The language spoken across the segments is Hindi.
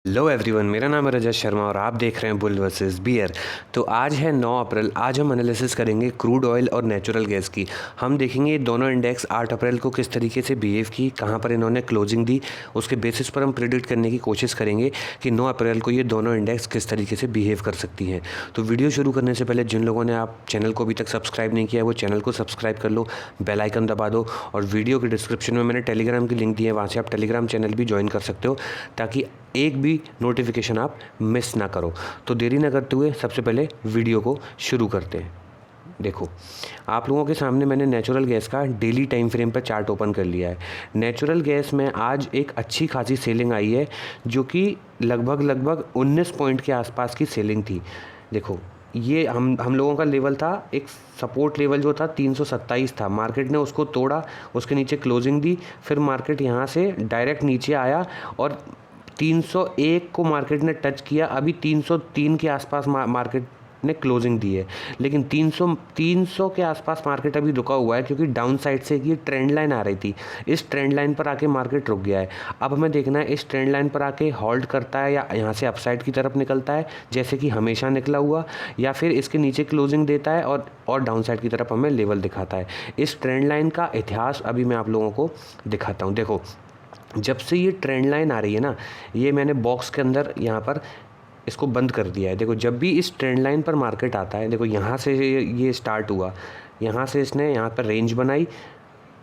हेलो एवरीवन, मेरा नाम है रजत शर्मा और आप देख रहे हैं बुल वर्सेस बियर। तो आज है 9 अप्रैल। आज हम एनालिसिस करेंगे क्रूड ऑयल और नेचुरल गैस की। हम देखेंगे ये दोनों इंडेक्स 8 अप्रैल को किस तरीके से बिहेव की, कहाँ पर इन्होंने क्लोजिंग दी, उसके बेसिस पर हम प्रिडिक्ट करने की कोशिश करेंगे कि 9 अप्रैल को ये दोनों इंडेक्स किस तरीके से बिहेव कर सकती हैं। तो वीडियो शुरू करने से पहले जिन लोगों ने आप चैनल को अभी तक सब्सक्राइब नहीं किया है वो चैनल को सब्सक्राइब कर लो, बेल आइकन दबा दो और वीडियो के डिस्क्रिप्शन में मैंने टेलीग्राम की लिंक दी है, वहाँ से आप टेलीग्राम चैनल भी ज्वाइन कर सकते हो ताकि एक भी नोटिफिकेशन आप मिस ना करो। तो देरी ना करते हुए सबसे पहले वीडियो को शुरू करते हैं। देखो, आप लोगों के सामने मैंने नेचुरल गैस का डेली टाइम फ्रेम पर चार्ट ओपन कर लिया है। नेचुरल गैस में आज एक अच्छी खासी सेलिंग आई है जो कि लगभग 19 पॉइंट के आसपास की सेलिंग थी। देखो, ये हम लोगों का लेवल था, एक सपोर्ट लेवल जो था 327 था। मार्केट ने उसको तोड़ा, उसके नीचे क्लोजिंग दी, फिर मार्केट यहाँ से डायरेक्ट नीचे आया और 301 को मार्केट ने टच किया। अभी 303 के आसपास मार्केट ने क्लोजिंग दी है, लेकिन 300 के आसपास मार्केट अभी रुका हुआ है क्योंकि डाउन साइड से ये ट्रेंड लाइन आ रही थी। इस ट्रेंड लाइन पर आके मार्केट रुक गया है। अब हमें देखना है इस ट्रेंड लाइन पर आके होल्ड करता है या यहाँ से अपसाइड की तरफ निकलता है जैसे कि हमेशा निकला हुआ, या फिर इसके नीचे क्लोजिंग देता है और डाउन साइड की तरफ हमें लेवल दिखाता है। इस ट्रेंड लाइन का इतिहास अभी मैं आप लोगों को दिखाता हूँ। देखो, जब से ये ट्रेंड लाइन आ रही है ना, ये मैंने बॉक्स के अंदर यहाँ पर इसको बंद कर दिया है। देखो, जब भी इस ट्रेंड लाइन पर मार्केट आता है, देखो यहाँ से ये स्टार्ट हुआ, यहाँ से इसने यहाँ पर रेंज बनाई,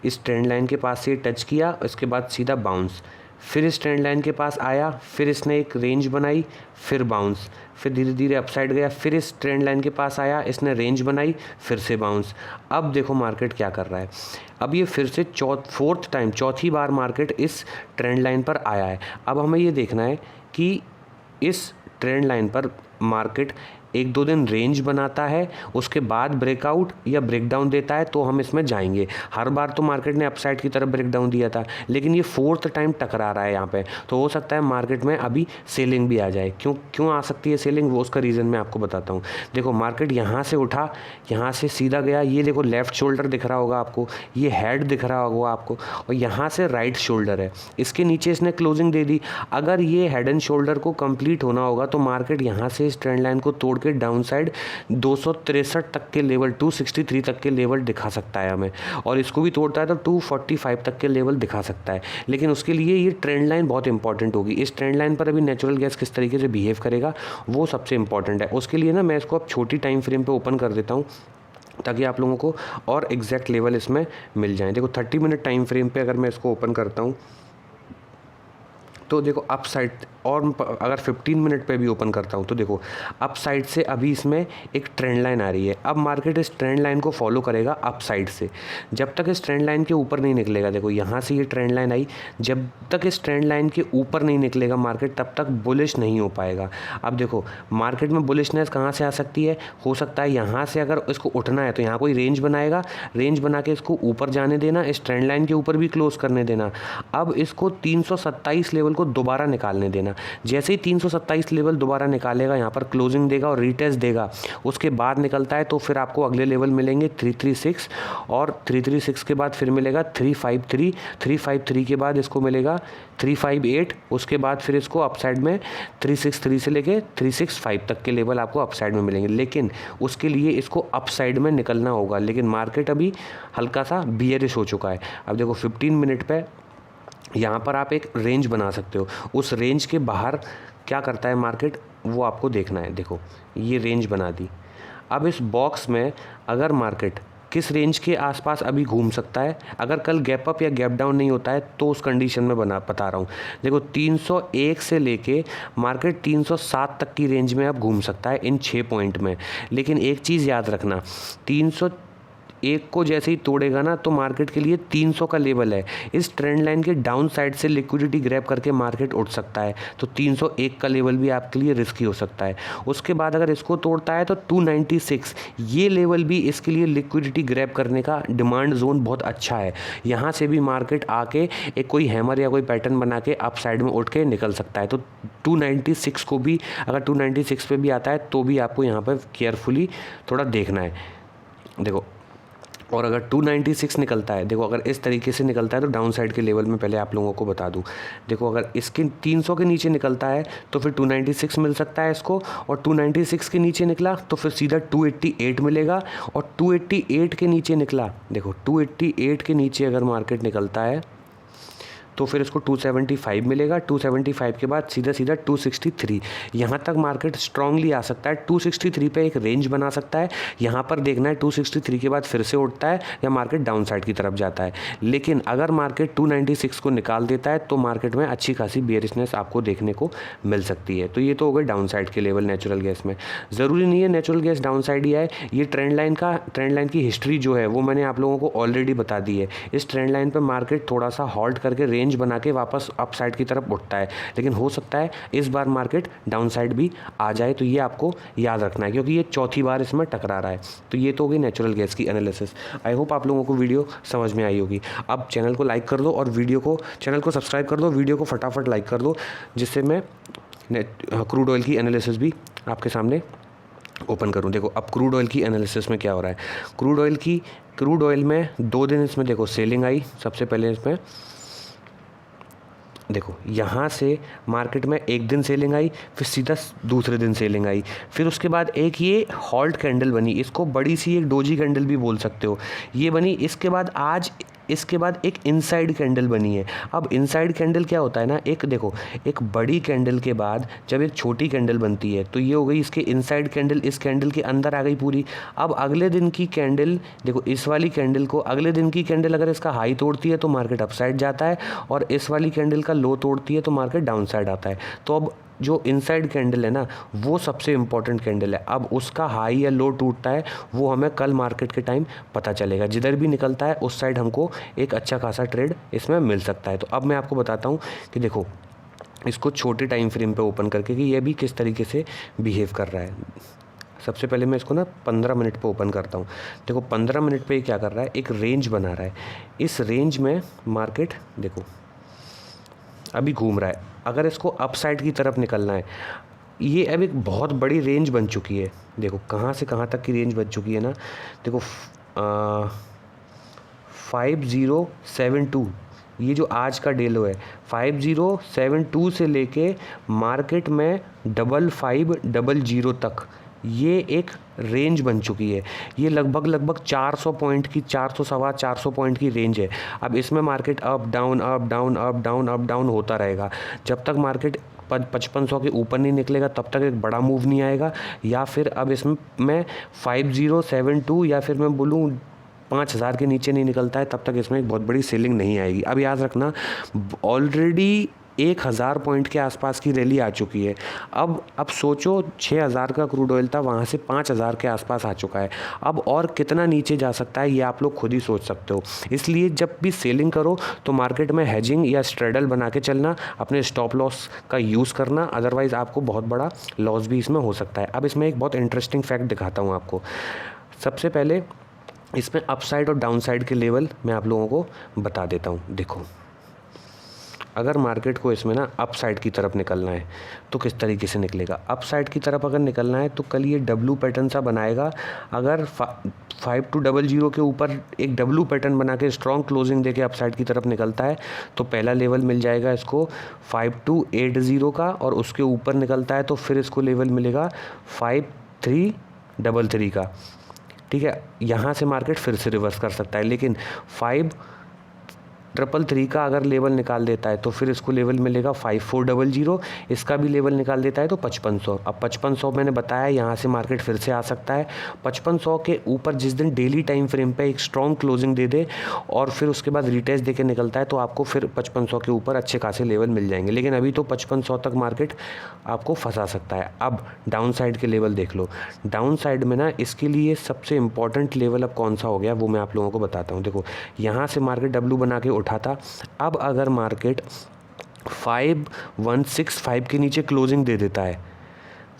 इस ट्रेंड लाइन के पास से ये टच किया, इसके बाद सीधा बाउंस, फिर इस ट्रेंड लाइन के पास आया, फिर इसने एक रेंज बनाई, फिर बाउंस, फिर धीरे धीरे अपसाइड गया, फिर इस ट्रेंड लाइन के पास आया, इसने रेंज बनाई, फिर से बाउंस। अब देखो मार्केट क्या कर रहा है। अब ये फिर से चौथी बार मार्केट इस ट्रेंड लाइन पर आया है। अब हमें ये देखना है कि इस ट्रेंड लाइन पर मार्केट 1-2 दिन रेंज बनाता है, उसके बाद ब्रेकआउट या ब्रेकडाउन देता है तो हम इसमें जाएंगे। हर बार तो मार्केट ने अपसाइड की तरफ ब्रेकडाउन दिया था, लेकिन ये 4th टाइम टकरा रहा है यहाँ पे, तो हो सकता है मार्केट में अभी सेलिंग भी आ जाए। क्यों आ सकती है सेलिंग, वो उसका रीज़न मैं आपको बताता हूँ। देखो, मार्केट यहाँ से उठा, यहाँ से सीधा गया, ये देखो लेफ्ट शोल्डर दिख रहा होगा आपको, ये हेड दिख रहा होगा आपको, और यहाँ से राइट शोल्डर है, इसके नीचे इसने क्लोजिंग दे दी। अगर ये हेड एंड शोल्डर को कंप्लीट होना होगा तो मार्केट यहाँ से इस ट्रेंड लाइन को तोड़ के डाउन साइड 263 तक के लेवल, 263 तक के लेवल दिखा सकता है हमें, और इसको भी तोड़ता है तो 245 तक के लेवल दिखा सकता है। लेकिन उसके लिए ये ट्रेंड लाइन बहुत इंपॉर्टेंट होगी। इस ट्रेंड लाइन पर अभी नेचुरल गैस किस तरीके से बिहेव करेगा वो सबसे इंपॉर्टेंट है। उसके लिए ना मैं इसको अब छोटी टाइम फ्रेम पे ओपन कर देता हूँ ताकि आप लोगों को और एग्जैक्ट लेवल इसमें मिल जाए। देखो, 30 मिनट टाइम फ्रेम पे अगर मैं इसको ओपन करता हूँ तो देखो अप साइड, और अगर 15 मिनट पे भी ओपन करता हूँ तो देखो अप साइड से अभी इसमें एक ट्रेंड लाइन आ रही है। अब मार्केट इस ट्रेंड लाइन को फॉलो करेगा अप साइड से, जब तक इस ट्रेंड लाइन के ऊपर नहीं निकलेगा। देखो, यहाँ से ये ट्रेंड लाइन आई, जब तक इस ट्रेंड लाइन के ऊपर नहीं निकलेगा मार्केट, तब तक बुलिश नहीं हो पाएगा। अब देखो, मार्केट में बुलिशनेस कहाँ से आ सकती है, हो सकता है यहाँ से अगर इसको उठना है तो यहाँ कोई रेंज बनाएगा, रेंज बना के इसको ऊपर जाने देना, इस ट्रेंड लाइन के ऊपर भी क्लोज करने देना। अब इसको 327 लेवल को दोबारा निकालने देना। जैसे ही 327 लेवल दोबारा निकालेगा, यहाँ पर क्लोजिंग देगा और रीटेस्ट देगा, उसके बाद निकलता है तो फिर आपको अगले लेवल मिलेंगे 336, और 336 के बाद फिर मिलेगा 353, 353 के बाद इसको मिलेगा 358, उसके बाद फिर इसको अपसाइड में 363 से लेके 365 तक के लेवल आपको अपसाइड में मिलेंगे। लेकिन उसके लिए इसको अपसाइड में निकलना होगा, लेकिन मार्केट अभी हल्का सा बियरिश हो चुका है। अब देखो 15 मिनट पे यहाँ पर आप एक रेंज बना सकते हो, उस रेंज के बाहर क्या करता है मार्केट वो आपको देखना है। देखो, ये रेंज बना दी। अब इस बॉक्स में अगर मार्केट किस रेंज के आसपास अभी घूम सकता है, अगर कल गैप अप या गैप डाउन नहीं होता है तो उस कंडीशन में बता रहा हूँ। देखो, 301 से लेके मार्केट 307 तक की रेंज में अब घूम सकता है इन 6 पॉइंट में। लेकिन एक चीज़ याद रखना, 301 को जैसे ही तोड़ेगा ना तो मार्केट के लिए 300 का लेवल है। इस ट्रेंड लाइन के डाउन साइड से लिक्विडिटी ग्रैब करके मार्केट उठ सकता है, तो 301 का लेवल भी आपके लिए रिस्की हो सकता है। उसके बाद अगर इसको तोड़ता है तो 296, ये लेवल भी इसके लिए लिक्विडिटी ग्रैब करने का डिमांड जोन बहुत अच्छा है। यहाँ से भी मार्केट आके एक कोई हैमर या कोई पैटर्न बना के अप साइड में उठ के निकल सकता है। तो 296 को भी, अगर 296 पे भी आता है तो भी आपको यहाँ पर केयरफुली थोड़ा देखना है। देखो, और अगर 296 निकलता है, देखो अगर इस तरीके से निकलता है तो डाउन साइड के लेवल में पहले आप लोगों को बता दूं, देखो अगर इसके 300 के नीचे निकलता है तो फिर 296 मिल सकता है इसको, और 296 के नीचे निकला तो फिर सीधा 288 मिलेगा, और 288 के नीचे निकला, देखो 288 के नीचे अगर मार्केट निकलता है तो फिर इसको 275 मिलेगा, 275 के बाद सीधा सीधा 263, यहाँ तक मार्केट स्ट्रांगली आ सकता है। 263 पे एक रेंज बना सकता है, यहाँ पर देखना है 263 के बाद फिर से उठता है या मार्केट डाउन साइड की तरफ जाता है। लेकिन अगर मार्केट 296 को निकाल देता है तो मार्केट में अच्छी खासी बेयरिशनेस आपको देखने को मिल सकती है। तो ये तो हो गए डाउन साइड के लेवल नेचुरल गैस में। ज़रूरी नहीं है नेचुरल गैस डाउन साइड ही आए, ये ट्रेंड लाइन की हिस्ट्री जो है वो मैंने आप लोगों को ऑलरेडी बता दी है। इस ट्रेंड लाइन पर मार्केट थोड़ा सा हॉल्ट करके रेंज बना के वापस अप साइड की तरफ उठता है, लेकिन हो सकता है इस बार मार्केट डाउन साइड भी आ जाए, तो ये आपको याद रखना है क्योंकि ये चौथी बार इसमें टकरा रहा है। तो ये तो होगी नेचुरल गैस की एनालिसिस। आई होप आप लोगों को वीडियो समझ में आई होगी। अब चैनल को लाइक कर दो और चैनल को सब्सक्राइब कर दो, वीडियो को फटाफट लाइक कर दो, जिससे मैं क्रूड ऑयल की एनालिसिस भी आपके सामने ओपन करूं। देखो अब क्रूड ऑयल की एनालिसिस में क्या हो रहा है, क्रूड ऑयल में 2 दिन इसमें देखो सेलिंग आई। सबसे पहले इसमें देखो यहाँ से मार्केट में एक दिन सेलिंग आई, फिर सीधा दूसरे दिन सेलिंग आई, फिर उसके बाद एक ये हॉल्ट कैंडल बनी, इसको बड़ी सी एक डोजी कैंडल भी बोल सकते हो, ये बनी। इसके बाद एक इनसाइड कैंडल बनी है। अब इनसाइड कैंडल क्या होता है ना, एक देखो एक बड़ी कैंडल के बाद जब एक छोटी कैंडल बनती है तो ये हो गई इसके इनसाइड कैंडल, इस कैंडल के अंदर आ गई पूरी। अब अगले दिन की कैंडल, देखो इस वाली कैंडल को, अगले दिन की कैंडल अगर इसका हाई तोड़ती है तो मार्केट अपसाइड जाता है, और इस वाली कैंडल का लो तोड़ती है तो मार्केट डाउन साइड आता है। तो अब जो इनसाइड कैंडल है ना वो सबसे इंपॉर्टेंट कैंडल है। अब उसका हाई या लो टूटता है वो हमें कल मार्केट के टाइम पता चलेगा, जिधर भी निकलता है उस साइड हमको एक अच्छा खासा ट्रेड इसमें मिल सकता है। तो अब मैं आपको बताता हूँ कि देखो इसको छोटे टाइम फ्रेम पे ओपन करके कि ये भी किस तरीके से बिहेव कर रहा है। सबसे पहले मैं इसको ना 15 मिनट पे ओपन करता हूँ। देखो 15 मिनट पे क्या कर रहा है, एक रेंज बना रहा है। इस रेंज में मार्केट देखो अभी घूम रहा है। अगर इसको अप साइड की तरफ निकलना है, ये अब एक बहुत बड़ी रेंज बन चुकी है। देखो कहाँ से कहाँ तक की रेंज बन चुकी है ना, देखो 5072, ये जो आज का डेलो है 5072 से लेके मार्केट में 5500 तक ये एक रेंज बन चुकी है। ये लगभग 400 पॉइंट की, 400 सवा 400 पॉइंट की रेंज है। अब इसमें market up down up down up down up down होता रहेगा। जब तक मार्केट 5500 के ऊपर नहीं निकलेगा तब तक एक बड़ा मूव नहीं आएगा, या फिर अब इसमें मैं 5072 या फिर मैं बोलूँ 5000 के नीचे नहीं निकलता है तब तक इसमें एक बहुत बड़ी सेलिंग नहीं आएगी। अब याद रखना ऑलरेडी 1000 पॉइंट के आसपास की रैली आ चुकी है। अब सोचो 6000 का क्रूड ऑयल था, वहाँ से 5000 के आसपास आ चुका है। अब और कितना नीचे जा सकता है ये आप लोग खुद ही सोच सकते हो। इसलिए जब भी सेलिंग करो तो मार्केट में हेजिंग या स्ट्रेडल बना के चलना, अपने स्टॉप लॉस का यूज़ करना, अदरवाइज़ आपको बहुत बड़ा लॉस भी इसमें हो सकता है। अब इसमें एक बहुत इंटरेस्टिंग फैक्ट दिखाता हूँ आपको। सबसे पहले इसमें अपसाइड और डाउन साइड के लेवल मैं आप लोगों को बता देता हूँ। देखो अगर मार्केट को इसमें ना अप साइड की तरफ निकलना है तो किस तरीके से निकलेगा। अप साइड की तरफ अगर निकलना है तो कल ये डब्लू पैटर्न सा बनाएगा। अगर 5200 के ऊपर एक डब्लू पैटर्न बना के स्ट्रॉन्ग क्लोजिंग देके अप साइड की तरफ निकलता है तो पहला लेवल मिल जाएगा इसको 5280 का, और उसके ऊपर निकलता है तो फिर इसको लेवल मिलेगा 5333 का। ठीक है, यहाँ से मार्केट फिर से रिवर्स कर सकता है, लेकिन 5333 का अगर लेवल निकाल देता है तो फिर इसको लेवल मिलेगा 5400, इसका भी लेवल निकाल देता है तो 5500। अब 5500 मैंने बताया यहाँ से मार्केट फिर से आ सकता है। 5500 के ऊपर जिस दिन डेली टाइम फ्रेम पे एक स्ट्रॉन्ग क्लोजिंग दे दे और फिर उसके बाद रिटेस्ट देके निकलता है तो आपको फिर 5500 के ऊपर अच्छे खासे लेवल मिल जाएंगे, लेकिन अभी तो 5500 तक मार्केट आपको फंसा सकता है। अब डाउन साइड के लेवल देख लो। डाउन साइड में ना इसके लिए सबसे इंपॉर्टेंट लेवल अब कौन सा हो गया वो मैं आप लोगों को बताता हूँ। देखो यहाँ से मार्केट डब्लू बना के उठा था। अब अगर मार्केट 5165 के नीचे क्लोजिंग दे देता है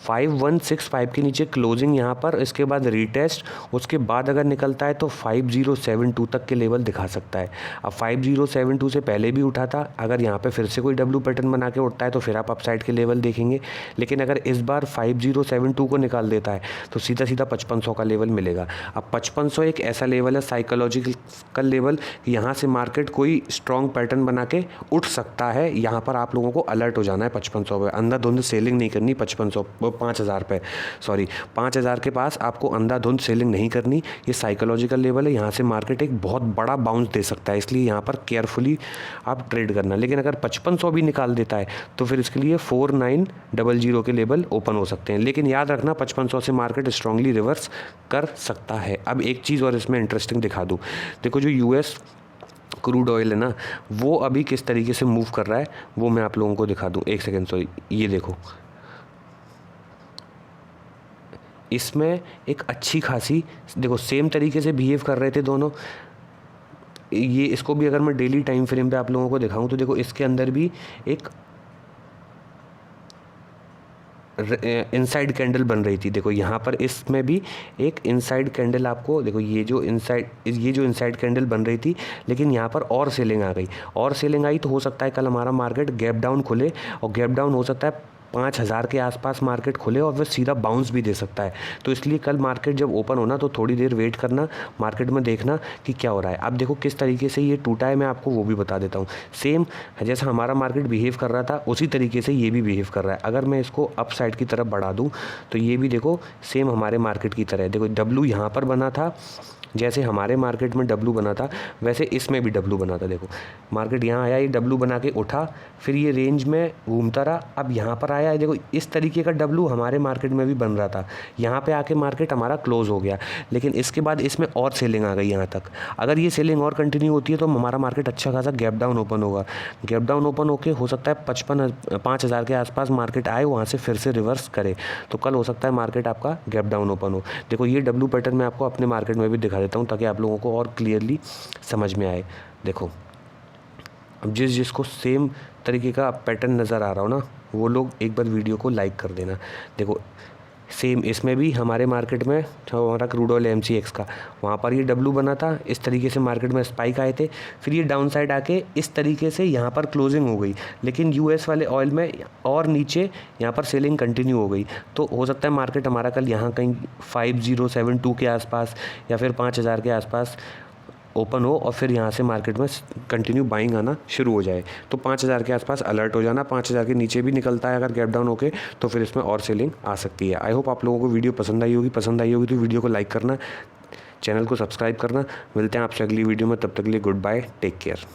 5165 के नीचे क्लोजिंग यहाँ पर, इसके बाद रीटेस्ट, उसके बाद अगर निकलता है तो 5072 तक के लेवल दिखा सकता है। अब 5072 से पहले भी उठा था, अगर यहाँ पे फिर से कोई डब्ल्यू पैटर्न बना के उठता है तो फिर आप अपसाइड के लेवल देखेंगे। लेकिन अगर इस बार 5072 को निकाल देता है तो सीधा सीधा 5500 का लेवल मिलेगा। अब 5500 एक ऐसा लेवल है साइकोलॉजिकल लेवल, यहाँ से मार्केट कोई स्ट्रॉन्ग पैटर्न बना के उठ सकता है। यहाँ पर आप लोगों को अलर्ट हो जाना है 5500 पे, अंधाधुंध सेलिंग नहीं करनी। 5000 पे, सॉरी 5000 के पास आपको अंधाधुंध सेलिंग नहीं करनी। ये साइकोलॉजिकल लेवल है, यहाँ से मार्केट एक बहुत बड़ा बाउंस दे सकता है, इसलिए यहाँ पर केयरफुली आप ट्रेड करना। लेकिन अगर 5500 भी निकाल देता है तो फिर इसके लिए 4900 के लेवल ओपन हो सकते हैं। लेकिन याद रखना 5500 से मार्केट स्ट्रांगली रिवर्स कर सकता है। अब एक चीज़ और इसमें इंटरेस्टिंग दिखा दूँ, देखो जो यूएस क्रूड ऑयल है ना, वो अभी किस तरीके से मूव कर रहा है वो मैं आप लोगों को दिखा दूँ। एक सेकेंड, सॉरी, ये देखो, इसमें एक अच्छी खासी, देखो सेम तरीके से बिहेव कर रहे थे दोनों। ये इसको भी अगर मैं डेली टाइम फ्रेम पे आप लोगों को दिखाऊं तो देखो इसके अंदर भी एक इनसाइड कैंडल बन रही थी। देखो यहाँ पर इसमें भी एक इनसाइड कैंडल आपको, देखो ये जो इनसाइड कैंडल बन रही थी, लेकिन यहाँ पर और सेलिंग आ गई। और सेलिंग आई तो हो सकता है कल हमारा मार्केट गैप डाउन खुले, और गैप डाउन हो सकता है 5000 के आसपास मार्केट खुले और वह सीधा बाउंस भी दे सकता है। तो इसलिए कल मार्केट जब ओपन होना तो थोड़ी देर वेट करना, मार्केट में देखना कि क्या हो रहा है। अब देखो किस तरीके से ये टूटा है, मैं आपको वो भी बता देता हूँ। सेम जैसा हमारा मार्केट बिहेव कर रहा था उसी तरीके से ये भी बिहेव कर रहा है। अगर मैं इसको अप साइड की तरफ बढ़ा दूँ तो ये भी देखो सेम हमारे मार्केट की तरह है। देखो डब्लू यहाँ पर बना था, जैसे हमारे मार्केट में डब्लू बना था वैसे इसमें भी डब्लू बना था। देखो मार्केट यहाँ आया, ये डब्लू बना के उठा, फिर ये रेंज में घूमता रहा, अब यहाँ पर आया है। देखो इस तरीके का डब्लू हमारे मार्केट में भी बन रहा था, यहाँ पे आके मार्केट हमारा क्लोज हो गया। लेकिन इसके बाद इसमें और सेलिंग आ गई यहाँ तक। अगर ये सेलिंग और कंटिन्यू होती है तो हमारा मार्केट अच्छा खासा गैप डाउन ओपन होगा। गैप डाउन ओपन होके हो सकता है 5000 के आसपास मार्केट आए, वहाँ से फिर से रिवर्स करे, तो कल हो सकता है मार्केट आपका गैप डाउन ओपन हो। देखो ये डब्लू पैटर्न मैं आपको अपने मार्केट में भी दिखा देता हूँ ताकि आप लोगों को और क्लियरली समझ में आए। देखो अब जिसको सेम तरीके का पैटर्न नज़र आ रहा हो ना, वो लोग एक बार वीडियो को लाइक कर देना। देखो सेम इसमें भी हमारे मार्केट में जो हमारा क्रूड ऑयल MCX का, वहाँ पर ये डब्लू बना था, इस तरीके से मार्केट में स्पाइक आए थे, फिर ये डाउन साइड आके इस तरीके से यहाँ पर क्लोजिंग हो गई। लेकिन US वाले ऑयल में और नीचे यहाँ पर सेलिंग कंटिन्यू हो गई। तो हो सकता है मार्केट हमारा कल यहाँ कहीं 5072 के आसपास या फिर 5000 के आसपास ओपन हो और फिर यहाँ से मार्केट में कंटिन्यू बाइंग आना शुरू हो जाए। तो 5000 के आसपास अलर्ट हो जाना। 5000 के नीचे भी निकलता है अगर गैप डाउन होके तो फिर इसमें और सेलिंग आ सकती है। आई होप आप लोगों को वीडियो पसंद आई होगी तो वीडियो को लाइक करना, चैनल को सब्सक्राइब करना। मिलते हैं आपसे अगली वीडियो में, तब तक के लिए गुड बाय, टेक केयर।